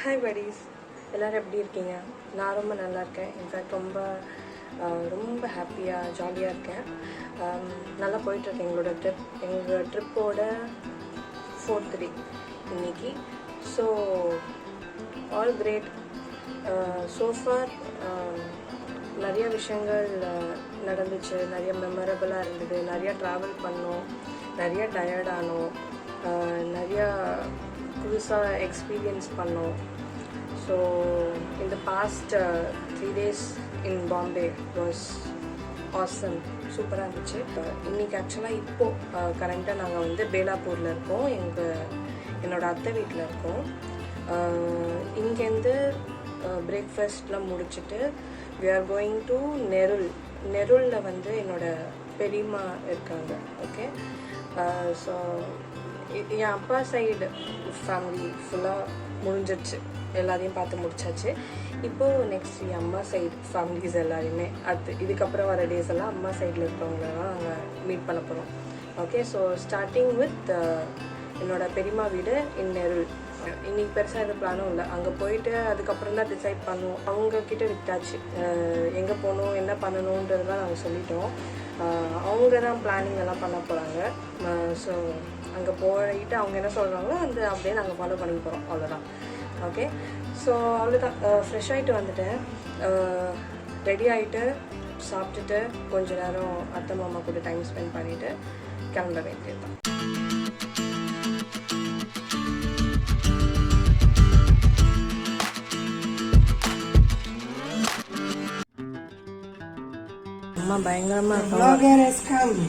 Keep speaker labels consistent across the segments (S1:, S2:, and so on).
S1: Hi buddies, எல்லோரும் எப்படி இருக்கீங்க? நான் ரொம்ப நல்லா இருக்கேன். இன்ஃபேக்ட் ரொம்ப ஹாப்பியாக ஜாலியாக இருக்கேன். நல்லா போயிட்டுருக்கு எங்களோட ட்ரிப்போட 4th day இன்னைக்கு. So all great. சோஃபார் நிறைய விஷயங்கள் நடந்துச்சு, நிறைய மெமரபிளாக இருந்தது, நிறையா ட்ராவல் பண்ணோம், நிறைய டயர்டானோம், நிறையா புதுசாக எக்ஸ்பீரியன்ஸ் பண்ணோம். ஸோ இந்த past 3 days in Bombay was awesome, சூப்பராக இருந்துச்சு. இன்றைக்கி ஆக்சுவலாக இப்போது கரண்ட்டாக நாங்கள் வந்து பேலாப்பூரில் இருக்கோம், என்னோடய அத்தை வீட்டில் இருக்கோம். இங்கேருந்து பிரேக்ஃபாஸ்ட்லாம் முடிச்சுட்டு we are going to நெருளில் வந்து என்னோடய பெரியம்மா இருக்காங்க. ஓகே, ஸோ என் அப்பா சைடு ஃபேமிலி ஃபுல்லாக முடிஞ்சிடுச்சு, எல்லாரையும் பார்த்து முடிச்சாச்சு. இப்போது நெக்ஸ்ட் என் அம்மா சைடு ஃபேமிலிஸ் எல்லாரையுமே இதுக்கப்புறம் வர டேஸ் எல்லாம் அம்மா சைடில் இருக்கிறவங்களெல்லாம் நாங்கள் மீட் பண்ண போகிறோம். ஓகே, ஸோ ஸ்டார்டிங் வித் என்னோடய பெரியம்மா வீடு இன் நெருள். இன்றைக்கி பெருசாக எதுவும் பிளானும் இல்லை, அங்கே போயிட்டு அதுக்கப்புறம் தான் டிசைட் பண்ணுவோம். அவங்கக்கிட்ட விட்டாச்சு எங்கே போகணும், என்ன பண்ணணுன்றதெல்லாம் நாங்கள் சொல்லிட்டோம். அவங்க தான் பிளானிங் எல்லாம் பண்ண போகிறாங்க. ஸோ அங்கே போயிட்டு அவங்க என்ன சொல்கிறாங்களோ அப்படியே நாங்கள் ஃபாலோ பண்ணி போகிறோம், அவ்வளோதான். ஓகே, ஸோ அவ்வளோதான். ஃப்ரெஷ் ஆகிட்டு வந்துட்டேன், ரெடி ஆகிட்டு சாப்பிட்டுட்டு கொஞ்சம் நேரம் அத்தை மாமா கூட டைம் ஸ்பெண்ட் பண்ணிவிட்டு கிளம்ப வேண்டியது தான். அம்மா பயங்கரமாக இருக்காங்க.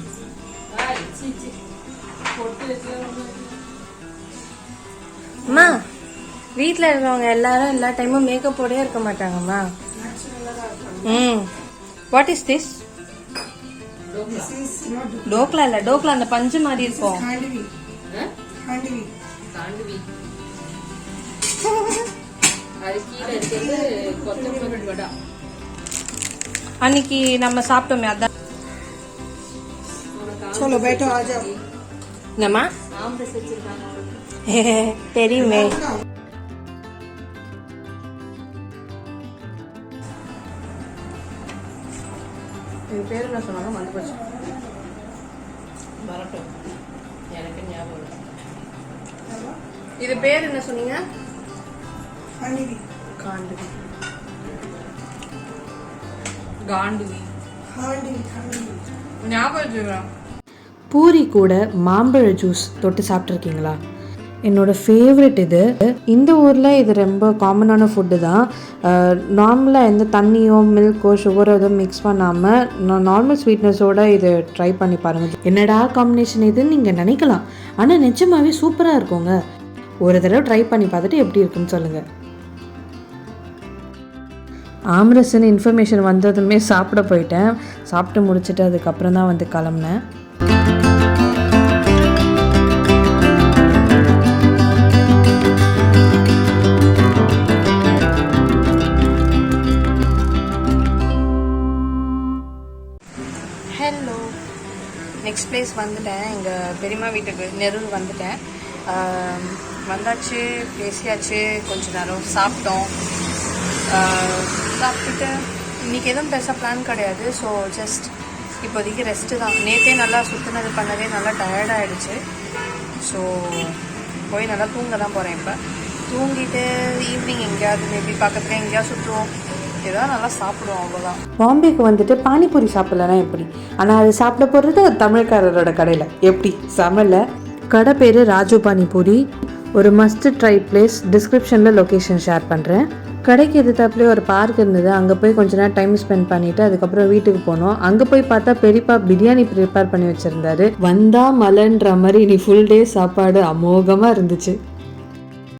S1: அம்மா வீட்டில் இருக்கிறவங்க எல்லாரும் எல்லா டைமும் மேக்கப் போடே இருக்க மாட்டாங்கம்மா. What is this? டோக்லா இல்லை, டோக்லா அந்த பஞ்சு மாதிரி இருக்கும். அன்னைக்கு நம்ம சாப்பிட்டோமே அதான். என்னம்மா தெரியுமே. இது பேர் என்ன சொன்னாங்க? மறந்து போச்சு. வரட்டும், எனக்கு ஞாபகம். இது பேர் என்ன சொன்னீங்க? காண்டுவி. ஞாபகம்.
S2: பூரி கூட மாம்பழ ஜூஸ் தொட்டு சாப்பிட்ருக்கீங்களா? என்னோட ஃபேவரெட் இது. இந்த ஊரில் இது ரொம்ப காமனான ஃபுட்டு தான். நார்மலாக எந்த தண்ணியோ மில்க்கோ சுகரோ எதுவும் மிக்ஸ் பண்ணாமல் நார்மல் ஸ்வீட்னஸோடு இது ட்ரை பண்ணி பாருங்கள். என்னடா காம்பினேஷன் இதுன்னு நீங்கள் நினைக்கலாம், ஆனால் நிஜமாகவே சூப்பராக இருக்குங்க. ஒரு தடவை ட்ரை பண்ணி பார்த்துட்டு எப்படி இருக்குன்னு சொல்லுங்கள். ஆம்ரஸ்ன்னு இன்ஃபர்மேஷன் வந்ததுமே சாப்பிட போயிட்டேன். சாப்பிட்டு முடிச்சுட்டு அதுக்கப்புறம் தான் வந்து கிளம்புனேன்.
S1: ஹலோ, நெக்ஸ்ட் பிளேஸ் வந்துட்டேன். எங்கள் பெரியம்மா வீட்டுக்கு நெருள் வந்துட்டேன். வந்தாச்சு, பேசியாச்சு, கொஞ்ச நேரம் சாப்பிட்டோம். சாப்பிட்டுட்டு இன்றைக்கி எதுவும் பெருசாக பிளான் கிடையாது. ஸோ ஜஸ்ட் இப்போதைக்கு ரெஸ்ட்டு தான். நேற்றே நல்லா சுற்றுனது பண்ணதே நல்லா டயர்டாகிடுச்சு. ஸோ போய் நல்லா தூங்க தான் போகிறேன். இப்போ தூங்கிட்டு ஈவினிங் எங்கேயாவது மேபி பக்கத்தில் எங்கேயாவது சுற்றுவோம், ஏதாவது நல்லா சாப்பிடுவோம், அவ்வளோதான்.
S2: பாம்பேக்கு வந்துட்டு பானிபூரி சாப்பிட்லன்னா எப்படி? ஆனால் அது சாப்பிட போகிறது தமிழ்காரரோட கடையில். எப்படி சமையல? கடை பேர் ராஜு பானிபூரி. ஒரு மஸ்ட் ட்ரை பிளேஸ். டிஸ்கிரிப்ஷனில் லொக்கேஷன் ஷேர் பண்ணுறேன். கடைக்கு எதிர்த்தாப்புலேயே ஒரு பார்க் இருந்தது, அங்கே போய் கொஞ்ச நேரம் டைம் ஸ்பெண்ட் பண்ணிவிட்டு அதுக்கப்புறம் வீட்டுக்கு போனோம். அங்கே போய் பார்த்தா பெரியப்பா பிரியாணி ப்ரிப்பேர் பண்ணி வச்சுருந்தாரு. வந்தா மலைன்ற மாதிரி நீ ஃபுல் டே சாப்பாடு அமோகமாக இருந்துச்சு.